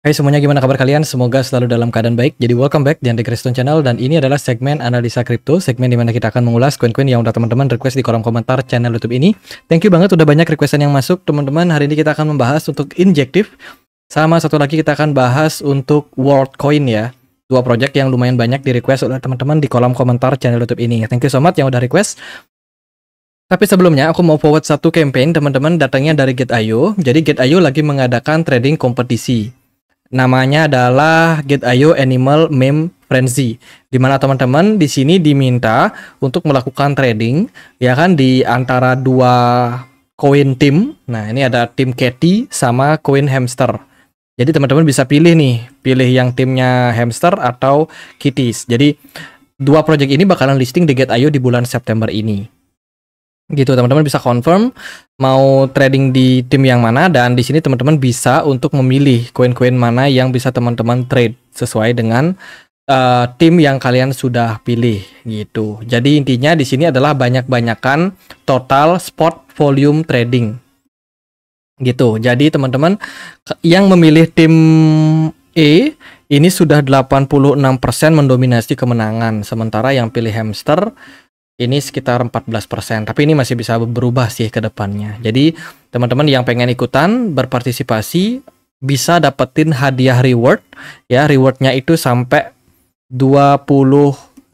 Hai semuanya, gimana kabar kalian? Semoga selalu dalam keadaan baik. Jadi welcome back di Andre Kriston Channel, dan ini adalah segmen analisa kripto, segmen dimana kita akan mengulas koin-koin yang udah teman-teman request di kolom komentar channel YouTube ini. Thank you banget udah banyak requestan yang masuk teman-teman. Hari ini kita akan membahas untuk Injective, sama satu lagi kita akan bahas untuk WorldCoin ya. Dua project yang lumayan banyak di request oleh teman-teman di kolom komentar channel YouTube ini. Thank you so much yang udah request. Tapi sebelumnya aku mau forward satu campaign teman-teman, datangnya dari Gate.io. Jadi Gate.io lagi mengadakan trading kompetisi. Namanya adalah Gate.io Animal Meme Frenzy, di mana teman-teman di sini diminta untuk melakukan trading ya kan di antara dua koin tim. Nah, ini ada tim Catty sama koin hamster. Jadi teman-teman bisa pilih nih, pilih yang timnya hamster atau kitties. Jadi dua project ini bakalan listing di Gate.io di bulan September ini. Gitu, teman-teman bisa confirm mau trading di tim yang mana, dan di sini teman-teman bisa untuk memilih koin-koin mana yang bisa teman-teman trade sesuai dengan tim yang kalian sudah pilih gitu. Jadi intinya di sini adalah banyak-banyakan total spot volume trading. Gitu. Jadi teman-teman yang memilih tim E ini sudah 86% mendominasi kemenangan, sementara yang pilih hamster ini sekitar 14%, tapi ini masih bisa berubah sih ke depannya. Jadi teman-teman yang pengen ikutan berpartisipasi bisa dapetin hadiah reward ya. Rewardnya itu sampai 20.000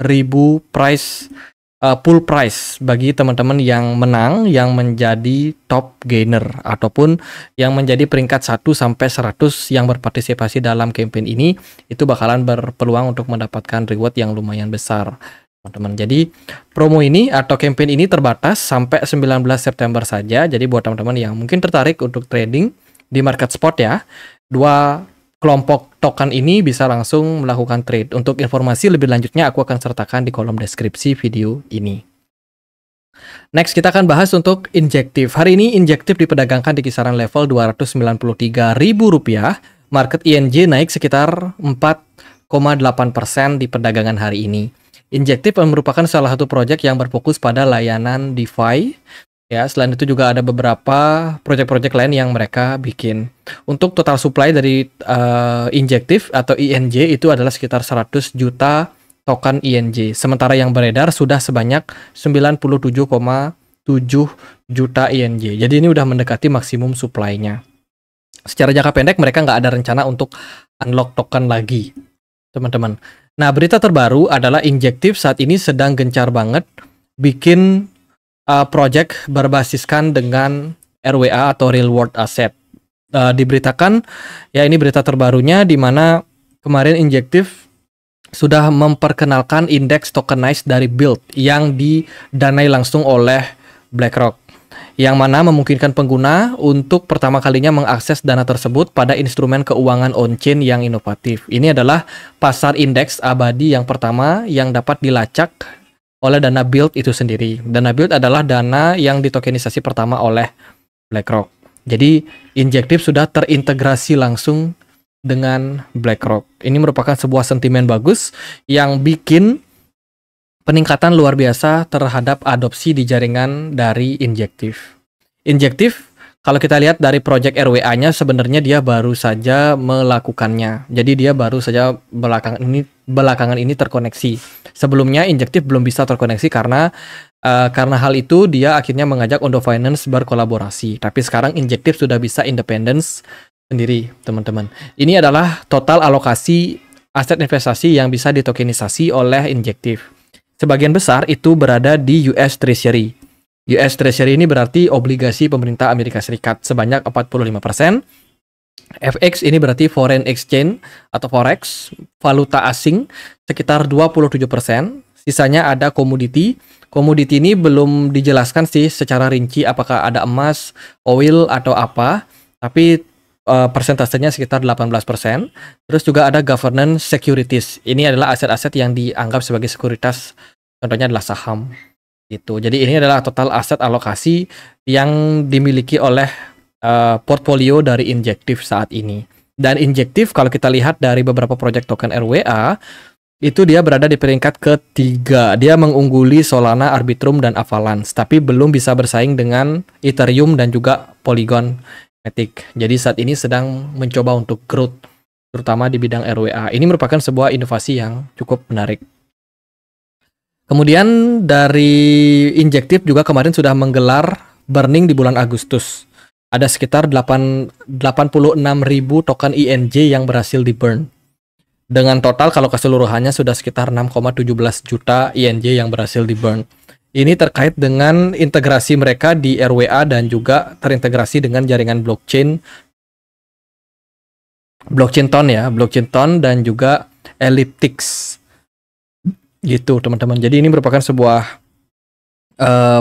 price full price bagi teman-teman yang menang, yang menjadi top gainer ataupun yang menjadi peringkat 1 sampai 100 yang berpartisipasi dalam campaign ini, itu bakalan berpeluang untuk mendapatkan reward yang lumayan besar. Teman-teman, jadi promo ini atau campaign ini terbatas sampai 19 September saja. Jadi buat teman-teman yang mungkin tertarik untuk trading di market spot ya, dua kelompok token ini bisa langsung melakukan trade. Untuk informasi lebih lanjutnya aku akan sertakan di kolom deskripsi video ini. Next kita akan bahas untuk Injective. Hari ini Injective diperdagangkan di kisaran level Rp293.000. Market INJ naik sekitar 4,8% di perdagangan hari ini. Injective merupakan salah satu proyek yang berfokus pada layanan DeFi. Ya, selain itu juga ada beberapa proyek-proyek lain yang mereka bikin. Untuk total supply dari Injective atau INJ itu adalah sekitar 100 juta token INJ. Sementara yang beredar sudah sebanyak 97,7 juta INJ. Jadi ini udah mendekati maksimum supply-nya. Secara jangka pendek mereka nggak ada rencana untuk unlock token lagi, teman-teman. Nah, berita terbaru adalah Injective saat ini sedang gencar banget bikin project berbasiskan dengan RWA atau Real World Asset. Diberitakan, ya ini berita terbarunya, di mana kemarin Injective sudah memperkenalkan indeks tokenized dari Build yang didanai langsung oleh BlackRock, yang mana memungkinkan pengguna untuk pertama kalinya mengakses dana tersebut pada instrumen keuangan on-chain yang inovatif. Ini adalah pasar indeks abadi yang pertama yang dapat dilacak oleh dana Build itu sendiri. Dana Build adalah dana yang ditokenisasi pertama oleh BlackRock. Jadi Injective sudah terintegrasi langsung dengan BlackRock. Ini merupakan sebuah sentimen bagus yang bikin peningkatan luar biasa terhadap adopsi di jaringan dari Injective. Injective, kalau kita lihat dari project RWA-nya, sebenarnya dia baru saja melakukannya. Jadi dia baru saja belakangan ini terkoneksi. Sebelumnya Injective belum bisa terkoneksi karena hal itu dia akhirnya mengajak Ondo Finance berkolaborasi. Tapi sekarang Injective sudah bisa independence sendiri, teman-teman. Ini adalah total alokasi aset investasi yang bisa ditokenisasi oleh Injective. Sebagian besar itu berada di US Treasury. US Treasury ini berarti obligasi pemerintah Amerika Serikat sebanyak 45%. FX ini berarti foreign exchange atau forex, valuta asing sekitar 27%. Sisanya ada komoditi. Komoditi ini belum dijelaskan sih secara rinci apakah ada emas, oil atau apa, tapi persentasenya sekitar 18%. Terus juga ada governance securities. Ini adalah aset-aset yang dianggap sebagai sekuritas, contohnya adalah saham gitu. Jadi ini adalah total aset alokasi yang dimiliki oleh portfolio dari Injective saat ini. Dan Injective kalau kita lihat dari beberapa project token RWA, itu dia berada di peringkat ketiga. Dia mengungguli Solana, Arbitrum, dan Avalanche, tapi belum bisa bersaing dengan Ethereum dan juga Polygon Matic. Jadi saat ini sedang mencoba untuk growth terutama di bidang RWA. Ini merupakan sebuah inovasi yang cukup menarik. Kemudian dari Injective juga kemarin sudah menggelar burning di bulan Agustus. Ada sekitar 86.000 token INJ yang berhasil di burn. Dengan total kalau keseluruhannya sudah sekitar 6,17 juta INJ yang berhasil di burn. Ini terkait dengan integrasi mereka di RWA dan juga terintegrasi dengan jaringan blockchain Ton dan juga Elliptix. Gitu teman-teman. Jadi ini merupakan sebuah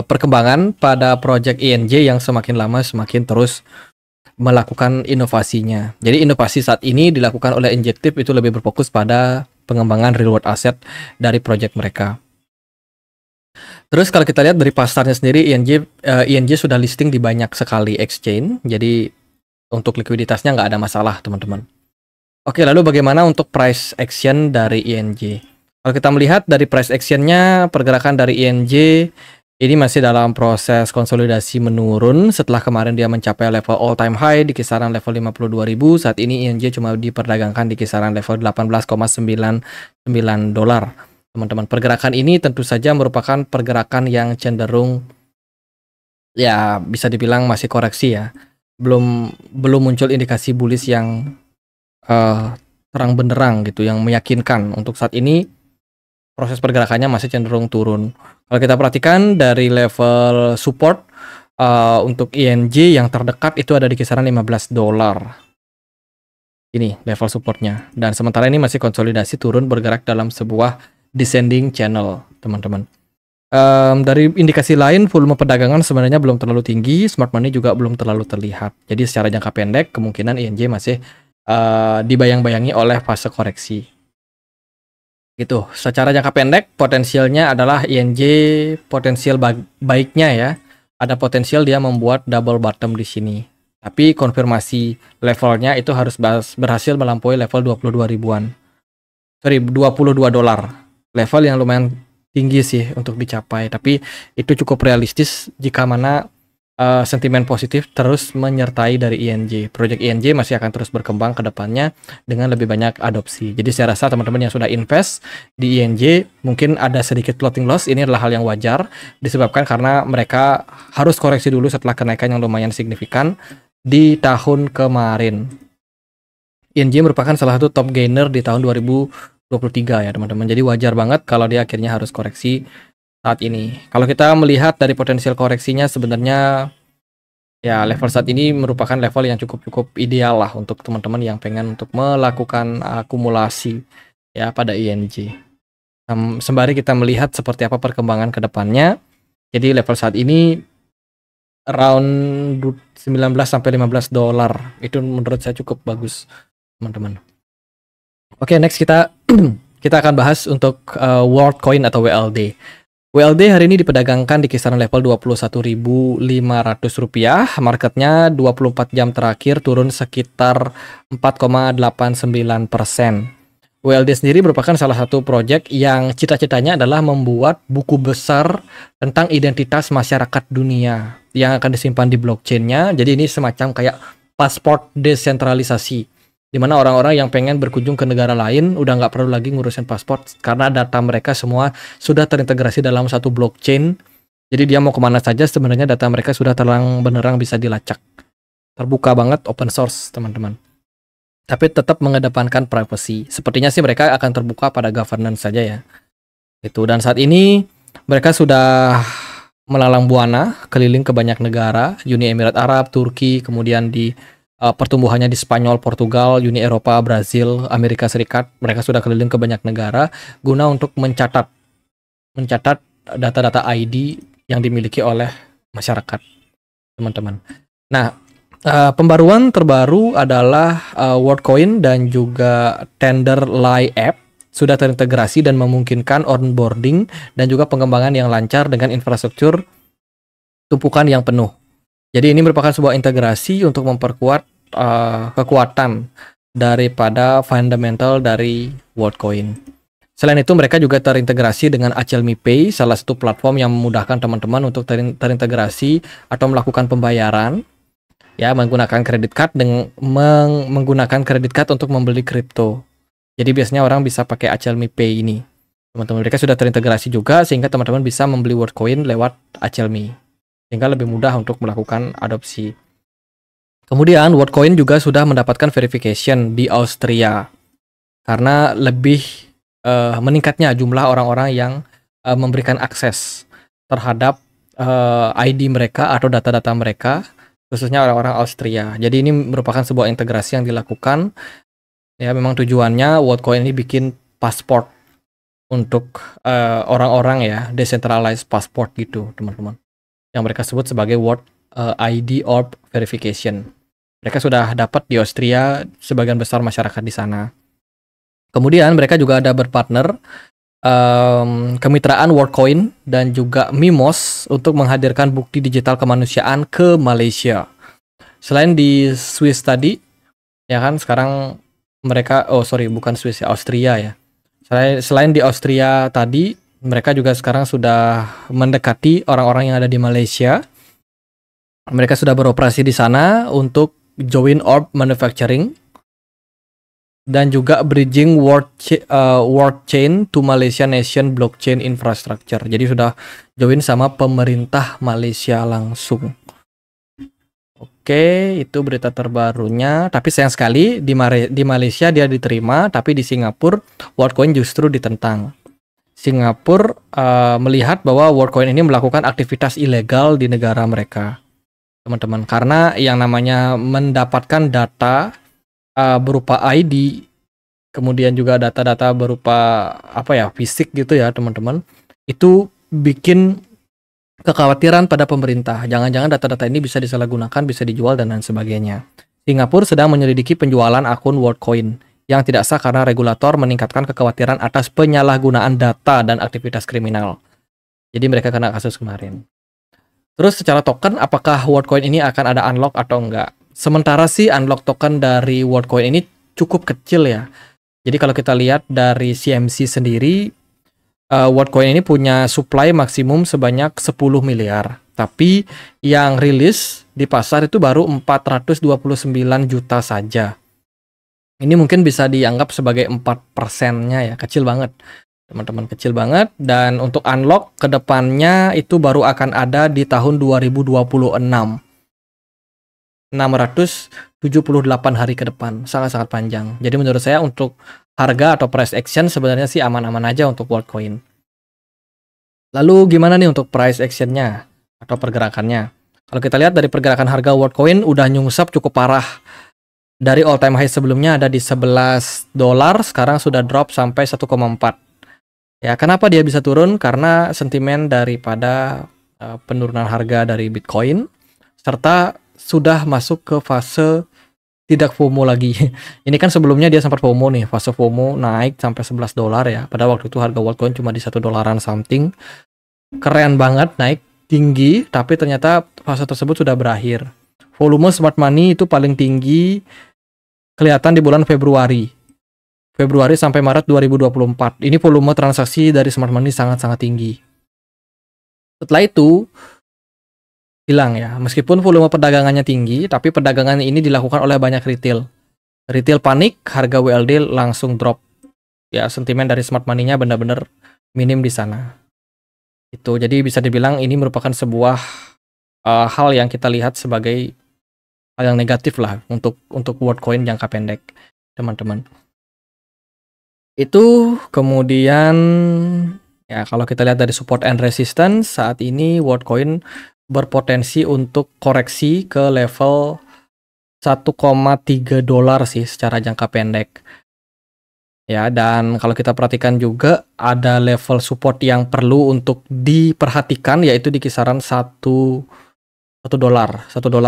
perkembangan pada project INJ yang semakin lama semakin terus melakukan inovasinya. Jadi inovasi saat ini dilakukan oleh Injective itu lebih berfokus pada pengembangan real world asset dari project mereka. Terus kalau kita lihat dari pasarnya sendiri, INJ sudah listing di banyak sekali exchange. Jadi untuk likuiditasnya nggak ada masalah teman-teman. Oke, lalu bagaimana untuk price action dari INJ? Kalau kita melihat dari price actionnya, pergerakan dari INJ ini masih dalam proses konsolidasi menurun setelah kemarin dia mencapai level all time high di kisaran level 52.000. Saat ini INJ cuma diperdagangkan di kisaran level 18,99 dolar. Teman-teman, pergerakan ini tentu saja merupakan pergerakan yang cenderung ya bisa dibilang masih koreksi ya. Belum muncul indikasi bullish yang terang benderang gitu yang meyakinkan. Untuk saat ini proses pergerakannya masih cenderung turun. Kalau kita perhatikan dari level support untuk INJ yang terdekat itu ada di kisaran 15 dolar. Ini level supportnya. Dan sementara ini masih konsolidasi turun bergerak dalam sebuah descending channel, teman-teman. Dari indikasi lain, volume perdagangan sebenarnya belum terlalu tinggi, smart money juga belum terlalu terlihat. Jadi secara jangka pendek, kemungkinan INJ masih dibayang-bayangi oleh fase koreksi. Gitu. Secara jangka pendek, potensialnya adalah INJ potensial baiknya ya. Ada potensial dia membuat double bottom di sini. Tapi konfirmasi levelnya itu harus berhasil melampaui level 22 ribuan. Sorry, 22 dolar. Level yang lumayan tinggi sih untuk dicapai. Tapi itu cukup realistis jika mana sentimen positif terus menyertai dari INJ. Project INJ masih akan terus berkembang ke depannya dengan lebih banyak adopsi. Jadi saya rasa teman-teman yang sudah invest di INJ mungkin ada sedikit floating loss. Ini adalah hal yang wajar disebabkan karena mereka harus koreksi dulu setelah kenaikan yang lumayan signifikan di tahun kemarin. INJ merupakan salah satu top gainer di tahun 2023 ya teman-teman. Jadi wajar banget kalau dia akhirnya harus koreksi saat ini. Kalau kita melihat dari potensial koreksinya sebenarnya ya level saat ini merupakan level yang cukup ideal lah untuk teman-teman yang pengen untuk melakukan akumulasi ya pada INJ. Sembari kita melihat seperti apa perkembangan ke depannya. Jadi level saat ini around 19 sampai 15 dolar. Itu menurut saya cukup bagus, teman-teman. Oke, next kita akan bahas untuk WorldCoin atau WLD. WLD hari ini diperdagangkan di kisaran level 21.500 rupiah. Marketnya 24 jam terakhir turun sekitar 4,89%. WLD sendiri merupakan salah satu proyek yang cita-citanya adalah membuat buku besar tentang identitas masyarakat dunia yang akan disimpan di blockchain-nya. Jadi ini semacam kayak paspor desentralisasi, di mana orang-orang yang pengen berkunjung ke negara lain udah nggak perlu lagi ngurusin paspor karena data mereka semua sudah terintegrasi dalam satu blockchain. Jadi dia mau kemana saja sebenarnya data mereka sudah terang benerang bisa dilacak. Terbuka banget, open source teman-teman. Tapi tetap mengedepankan privacy. Sepertinya sih mereka akan terbuka pada governance saja ya. Itu. Dan saat ini mereka sudah melalang buana keliling ke banyak negara, Uni Emirat Arab, Turki, kemudian di pertumbuhannya di Spanyol, Portugal, Uni Eropa, Brazil, Amerika Serikat. Mereka sudah keliling ke banyak negara guna untuk mencatat data-data ID yang dimiliki oleh masyarakat, teman-teman. Nah, pembaruan terbaru adalah WorldCoin dan juga Tenderly app sudah terintegrasi dan memungkinkan onboarding dan juga pengembangan yang lancar dengan infrastruktur tumpukan yang penuh. Jadi ini merupakan sebuah integrasi untuk memperkuat kekuatan daripada fundamental dari WorldCoin. Selain itu mereka juga terintegrasi dengan Acelmi Pay, salah satu platform yang memudahkan teman-teman untuk terintegrasi atau melakukan pembayaran ya, menggunakan kredit card menggunakan kredit card untuk membeli kripto. Jadi biasanya orang bisa pakai Acelmi Pay ini. Teman-teman, mereka sudah terintegrasi juga sehingga teman-teman bisa membeli WorldCoin lewat Acelmi. Sehingga lebih mudah untuk melakukan adopsi. Kemudian WorldCoin juga sudah mendapatkan verification di Austria. Karena lebih meningkatnya jumlah orang-orang yang memberikan akses terhadap ID mereka atau data-data mereka, khususnya orang-orang Austria. Jadi ini merupakan sebuah integrasi yang dilakukan. Ya, memang tujuannya WorldCoin ini bikin pasport untuk orang-orang ya, decentralized passport gitu, teman-teman. Yang mereka sebut sebagai World ID Orb Verification. Mereka sudah dapat di Austria, sebagian besar masyarakat di sana. Kemudian mereka juga ada berpartner kemitraan WorldCoin dan juga Mimos untuk menghadirkan bukti digital kemanusiaan ke Malaysia. Selain di Swiss tadi, ya kan, sekarang mereka, bukan Swiss ya, Austria ya. Selain di Austria tadi, mereka juga sekarang sudah mendekati orang-orang yang ada di Malaysia. Mereka sudah beroperasi di sana untuk join orb manufacturing dan juga bridging world chain to Malaysia Nation blockchain infrastructure. Jadi sudah join sama pemerintah Malaysia langsung. Oke, itu berita terbarunya. Tapi sayang sekali di Malaysia dia diterima, tapi di Singapura WorldCoin justru ditentang. Singapura melihat bahwa WorldCoin ini melakukan aktivitas ilegal di negara mereka, teman-teman. Karena yang namanya mendapatkan data berupa ID, kemudian juga data-data berupa fisik gitu ya, teman-teman. Itu bikin kekhawatiran pada pemerintah. Jangan-jangan data-data ini bisa disalahgunakan, bisa dijual dan lain sebagainya. Singapura sedang menyelidiki penjualan akun WorldCoin yang tidak sah karena regulator meningkatkan kekhawatiran atas penyalahgunaan data dan aktivitas kriminal. Jadi mereka kena kasus kemarin. Terus secara token, apakah WorldCoin ini akan ada unlock atau enggak? Sementara sih unlock token dari WorldCoin ini cukup kecil ya. Jadi kalau kita lihat dari CMC sendiri, WorldCoin ini punya supply maksimum sebanyak 10 miliar. Tapi yang rilis di pasar itu baru 429 juta saja. Ini mungkin bisa dianggap sebagai 4%-nya ya, kecil banget. Teman-teman, kecil banget. Dan untuk unlock ke depannya itu baru akan ada di tahun 2026. 678 hari ke depan, sangat-sangat panjang. Jadi menurut saya untuk harga atau price action sebenarnya sih aman-aman aja untuk WorldCoin. Lalu gimana nih untuk price actionnya atau pergerakannya? Kalau kita lihat dari pergerakan harga WorldCoin udah nyungsep cukup parah. Dari all time high sebelumnya ada di $11, sekarang sudah drop sampai 1,4. Ya, kenapa dia bisa turun? Karena sentimen daripada penurunan harga dari Bitcoin serta sudah masuk ke fase tidak FOMO lagi. Ini kan sebelumnya dia sempat FOMO nih, fase FOMO naik sampai $11 ya. Pada waktu itu harga WorldCoin cuma di $1 something. Keren banget, naik tinggi, tapi ternyata fase tersebut sudah berakhir. Volume smart money itu paling tinggi kelihatan di bulan Februari sampai Maret 2024. Ini volume transaksi dari smart money sangat-sangat tinggi. Setelah itu hilang ya. Meskipun volume perdagangannya tinggi, tapi perdagangan ini dilakukan oleh banyak retail. Retail panik, harga WLD langsung drop. Ya, sentimen dari smart money-nya benar-benar minim di sana. Itu jadi bisa dibilang ini merupakan sebuah hal yang kita lihat sebagai hal yang negatif lah untuk WorldCoin jangka pendek, teman-teman. Itu kemudian ya, kalau kita lihat dari support and resistance, saat ini WorldCoin berpotensi untuk koreksi ke level $1,3 sih secara jangka pendek. Ya, dan kalau kita perhatikan juga ada level support yang perlu untuk diperhatikan, yaitu di kisaran $1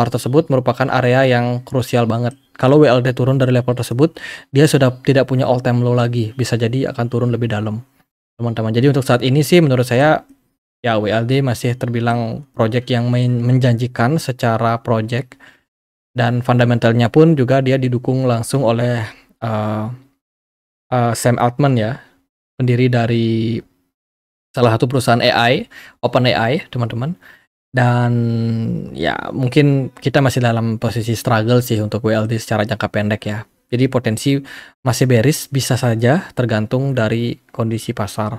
tersebut merupakan area yang krusial banget. Kalau WLD turun dari level tersebut, dia sudah tidak punya all time low lagi, bisa jadi akan turun lebih dalam, teman-teman. Jadi untuk saat ini sih menurut saya ya WLD masih terbilang project yang menjanjikan secara project, dan fundamentalnya pun juga dia didukung langsung oleh Sam Altman ya, pendiri dari salah satu perusahaan AI, OpenAI, teman-teman. Dan ya mungkin kita masih dalam posisi struggle sih untuk WLD secara jangka pendek ya. Jadi potensi masih bearish, bisa saja tergantung dari kondisi pasar.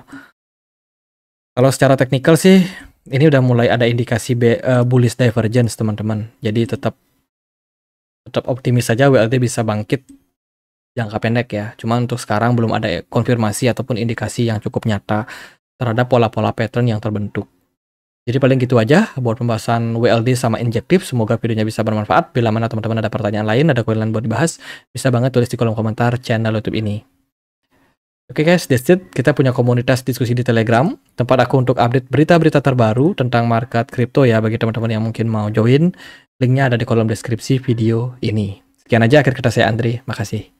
Kalau secara teknikal sih ini udah mulai ada indikasi bullish divergence teman-teman. Jadi tetap optimis saja WLD bisa bangkit jangka pendek ya. Cuma untuk sekarang belum ada konfirmasi ataupun indikasi yang cukup nyata terhadap pola-pola pattern yang terbentuk. Jadi paling gitu aja buat pembahasan WLD sama injektif. Semoga videonya bisa bermanfaat. Bila mana teman-teman ada pertanyaan lain, ada koin lain buat dibahas, bisa banget tulis di kolom komentar channel YouTube ini. Oke guys, that's it. Kita punya komunitas diskusi di Telegram, tempat aku untuk update berita-berita terbaru tentang market kripto ya bagi teman-teman yang mungkin mau join. Linknya ada di kolom deskripsi video ini. Sekian aja akhir kata saya Andri, makasih.